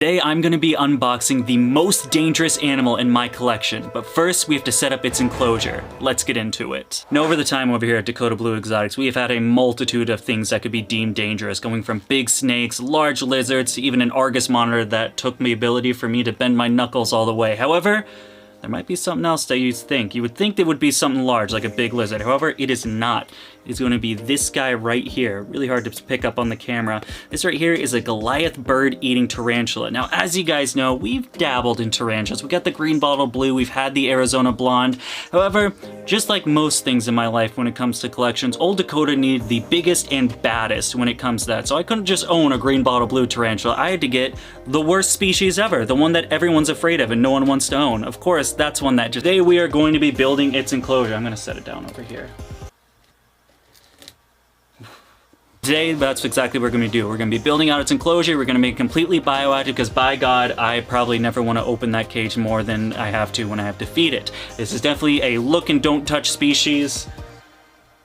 Today I'm going to be unboxing the most dangerous animal in my collection, but first we have to set up its enclosure. Let's get into it. Now over the time over here at Dakota Blue Exotics, we have had a multitude of things that could be deemed dangerous, going from big snakes, large lizards, to even an Argus monitor that took the ability for me to bend my knuckles all the way. However, there might be something else that you think. You would think it would be something large, like a big lizard. However, it is not. It's going to be this guy right here. Really hard to pick up on the camera. This right here is a Goliath bird-eating tarantula. Now, as you guys know, we've dabbled in tarantulas. We got the green bottle blue, we've had the Arizona blonde. However, just like most things in my life when it comes to collections, Old Dakota needed the biggest and baddest when it comes to that. So I couldn't just own a green bottle blue tarantula. I had to get the worst species ever, the one that everyone's afraid of and no one wants to own. Of course, that's one that today we are going to be building its enclosure. I'm going to set it down over here. Today, that's exactly what we're going to do. We're going to be building out its enclosure. We're going to make it completely bioactive because, by God, I probably never want to open that cage more than I have to when I have to feed it. This is definitely a look and don't touch species.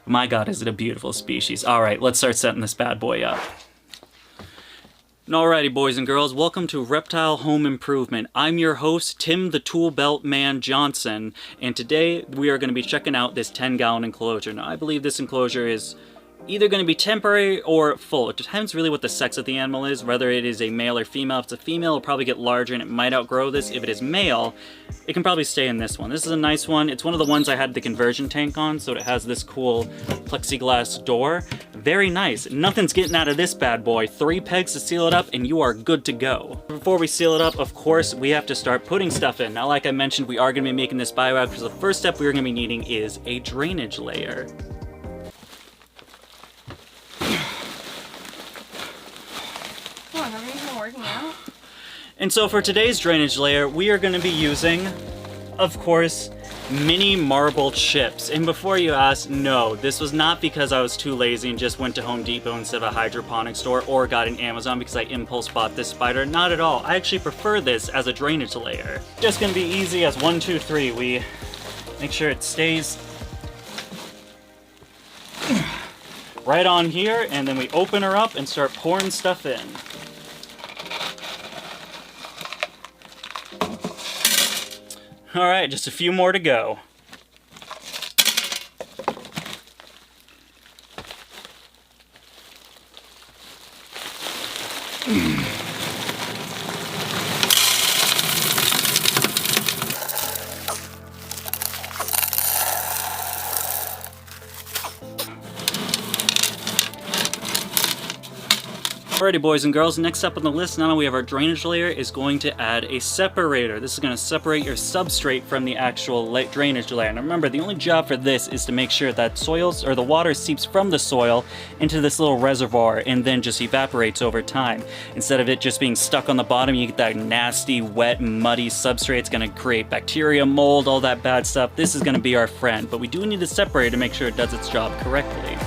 My God, is it a beautiful species. All right, let's start setting this bad boy up. Alrighty, boys and girls, welcome to Reptile Home Improvement. I'm your host, Tim the Tool Belt Man Johnson, and today we are going to be checking out this 10-gallon enclosure. Now, I believe this enclosure is either going to be temporary or full. It depends really what the sex of the animal is, whether it is a male or female. If it's a female, it'll probably get larger and it might outgrow this. If it is male, it can probably stay in this one. This is a nice one. It's one of the ones I had the conversion tank on, so it has this cool plexiglass door. Very nice. Nothing's getting out of this bad boy. 3 pegs to seal it up and you are good to go. Before we seal it up, of course, we have to start putting stuff in. Now, like I mentioned, we are going to be making this bioactive, so the first step we're going to be needing is a drainage layer. And so for today's drainage layer, we are going to be using, of course, mini marble chips. And before you ask, no, this was not because I was too lazy and just went to Home Depot instead of a hydroponic store or got an Amazon because I impulse bought this spider. Not at all. I actually prefer this as a drainage layer. Just going to be easy as 1, 2, 3. We make sure it stays right on here, and then we open her up and start pouring stuff in. All right, just a few more to go. Alrighty, boys and girls, next up on the list, now we have our drainage layer, is going to add a separator. This is going to separate your substrate from the actual drainage layer. Now remember, the only job for this is to make sure that the water seeps from the soil into this little reservoir and then just evaporates over time. Instead of it just being stuck on the bottom, you get that nasty, wet, muddy substrate. It's going to create bacteria, mold, all that bad stuff. This is going to be our friend, but we do need a separator to make sure it does its job correctly.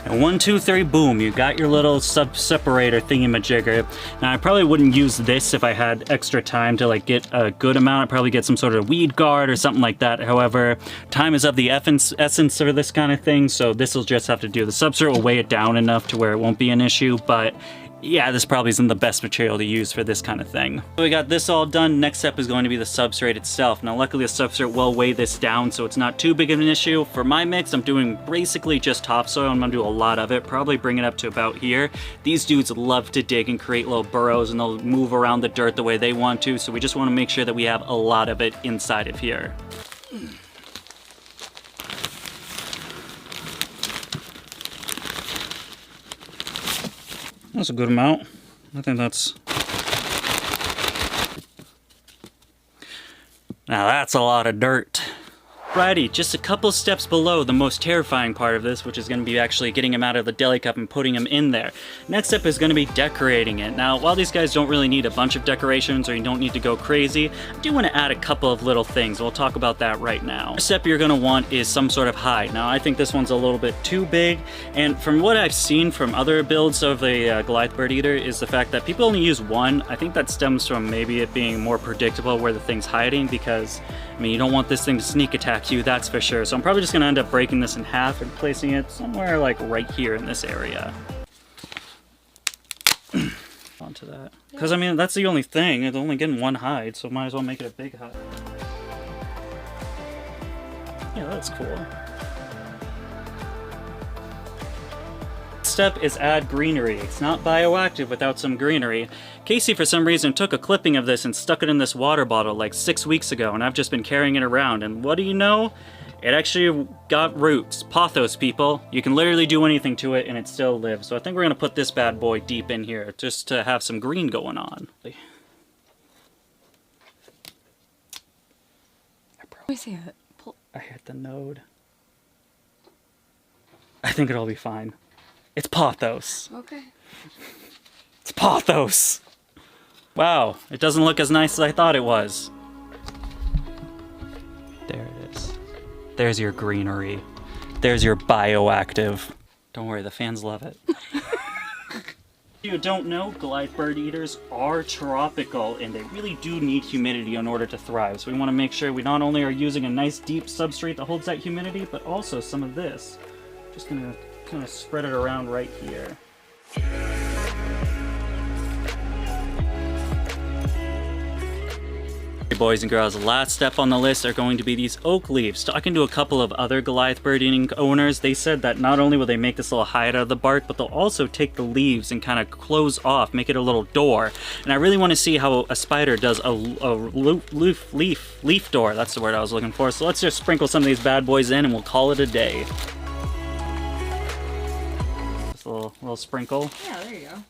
And 1, 2, 3, boom, you got your little separator thingy-majigger. Now, I probably wouldn't use this if I had extra time to like get a good amount. I'd probably get some sort of weed guard or something like that. However, time is of the essence for this kind of thing, so this will just have to do. The substrate will weigh it down enough to where it won't be an issue, but yeah, this probably isn't the best material to use for this kind of thing. So we got this all done. Next step is going to be the substrate itself. Now, luckily the substrate will weigh this down, so it's not too big of an issue. For my mix, I'm doing basically just topsoil. I'm gonna do a lot of it, probably bring it up to about here. These dudes love to dig and create little burrows, and they'll move around the dirt the way they want to, so we just wanna make sure that we have a lot of it inside of here. That's a good amount. I think that's... Now that's a lot of dirt. Alrighty, just a couple steps below the most terrifying part of this, which is going to be actually getting him out of the deli cup and putting him in there. Next step is going to be decorating it. Now, while these guys don't really need a bunch of decorations, or you don't need to go crazy, I do want to add a couple of little things. We'll talk about that right now. First step you're going to want is some sort of hide. Now, I think this one's a little bit too big, and from what I've seen from other builds of the Goliath birdeater is the fact that people only use one. I think that stems from maybe it being more predictable where the thing's hiding, because I mean, you don't want this thing to sneak attack you, that's for sure. So I'm probably just gonna end up breaking this in half and placing it somewhere like right here in this area. Onto that. Because I mean, that's the only thing. It's only getting one hide, so might as well make it a big hide. Yeah, that's cool. Step is add greenery. It's not bioactive without some greenery. Casey, for some reason, took a clipping of this and stuck it in this water bottle like 6 weeks ago, and I've just been carrying it around, and what do you know? It actually got roots. Pothos, people. You can literally do anything to it and it still lives. So I think we're gonna put this bad boy deep in here just to have some green going on. Let me see it. I hit the node. I think it'll be fine. It's pothos. Okay. It's pothos. Wow, it doesn't look as nice as I thought it was. There it is. There's your greenery. There's your bioactive. Don't worry, the fans love it. If you don't know, Goliath bird eaters are tropical and they really do need humidity in order to thrive. So we want to make sure we not only are using a nice deep substrate that holds that humidity, but also some of this. Just gonna kind of spread it around right here. Hey boys and girls, the last step on the list are going to be these oak leaves. Talking to a couple of other Goliath bird eating owners, they said that not only will they make this little hide out of the bark, but they'll also take the leaves and kind of close off, make it a little door. And I really want to see how a spider does a leaf door. That's the word I was looking for. So let's just sprinkle some of these bad boys in and we'll call it a day. Just a little sprinkle. Yeah, there you go.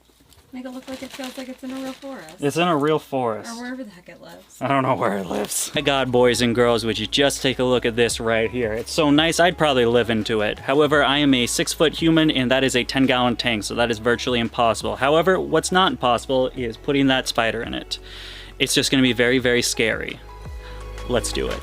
Make it look like it feels like it's in a real forest. It's in a real forest. Or wherever the heck it lives. I don't know where it lives. My God, boys and girls, would you just take a look at this right here. It's so nice, I'd probably live into it. However, I am a 6-foot human and that is a 10-gallon tank, so that is virtually impossible. However, what's not impossible is putting that spider in it. It's just gonna be very, very scary. Let's do it.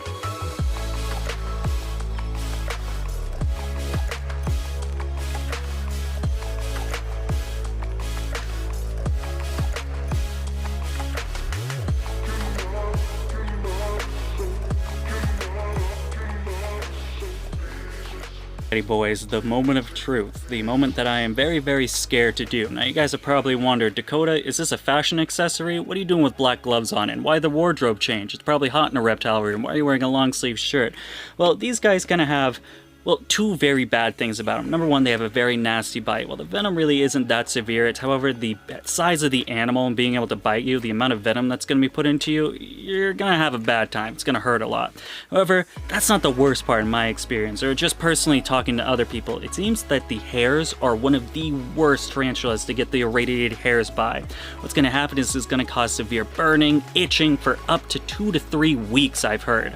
Boys, the moment of truth, the moment that I am very, very scared to do. Now you guys have probably wondered, Dakota, is this a fashion accessory? What are you doing with black gloves on? And why the wardrobe change? It's probably hot in a reptile room. Why are you wearing a long sleeve shirt? Well, these guys kind of have, well, two very bad things about them. Number one, they have a very nasty bite. Well, the venom really isn't that severe. It's, however, the size of the animal and being able to bite you, the amount of venom that's going to be put into you, you're going to have a bad time. It's going to hurt a lot. However, that's not the worst part in my experience, or just personally talking to other people. It seems that the hairs are one of the worst tarantulas to get the irradiated hairs by. What's going to happen is it's going to cause severe burning, itching for up to 2 to 3 weeks, I've heard.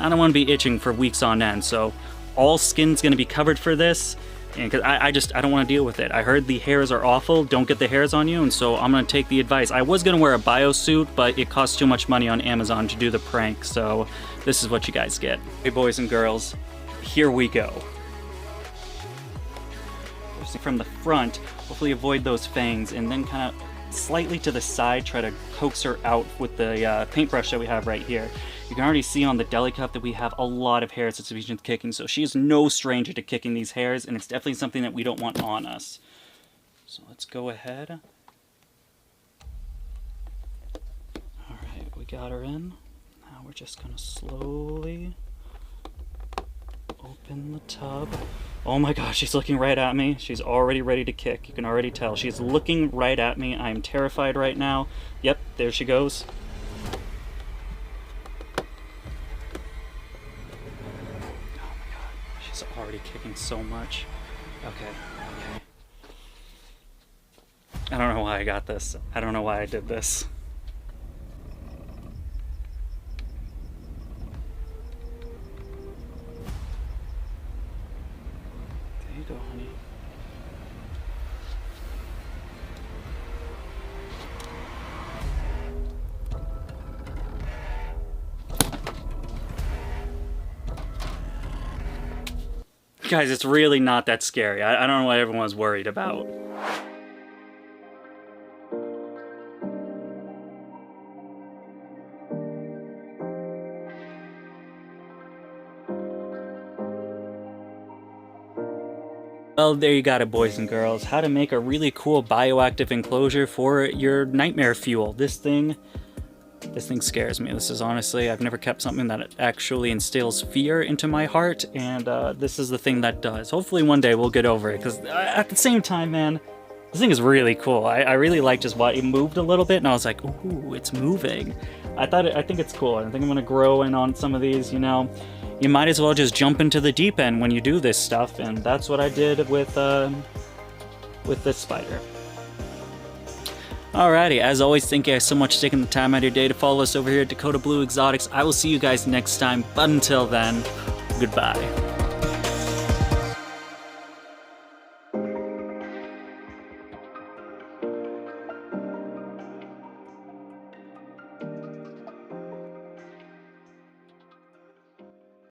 I don't want to be itching for weeks on end, so all skin's gonna be covered for this, and because I don't want to deal with it. I heard the hairs are awful, don't get the hairs on you, and so I'm gonna take the advice. I was gonna wear a biosuit, but it costs too much money on Amazon to do the prank, so this is what you guys get. Hey boys and girls, here we go. From the front, hopefully avoid those fangs, and then kind of slightly to the side, try to coax her out with the paintbrush that we have right here. You can already see on the deli cup that we have a lot of hairs that she's been kicking, so she is no stranger to kicking these hairs, and it's definitely something that we don't want on us. So let's go ahead. Alright, we got her in. Now we're just gonna slowly open the tub. Oh my gosh, she's looking right at me. She's already ready to kick. You can already tell. She's looking right at me. I am terrified right now. Yep, there she goes. Already kicking so much. Okay. I don't know why I got this. I don't know why I did this. There you go, honey. Guys, it's really not that scary. I don't know what everyone's worried about. Well, there you got it, boys and girls. How to make a really cool bioactive enclosure for your nightmare fuel. This thing scares me. This is honestly, I've never kept something that actually instills fear into my heart, and this is the thing that does. Hopefully one day we'll get over it, because at the same time, man, this thing is really cool. I really like just what it moved a little bit, and I was like, ooh, it's moving. I think it's cool. I think I'm gonna grow in on some of these, you know. You might as well just jump into the deep end when you do this stuff, and that's what I did with this spider. Alrighty, as always, thank you guys so much for taking the time out of your day to follow us over here at Dakota Blue Exotics. I will see you guys next time, but until then, goodbye.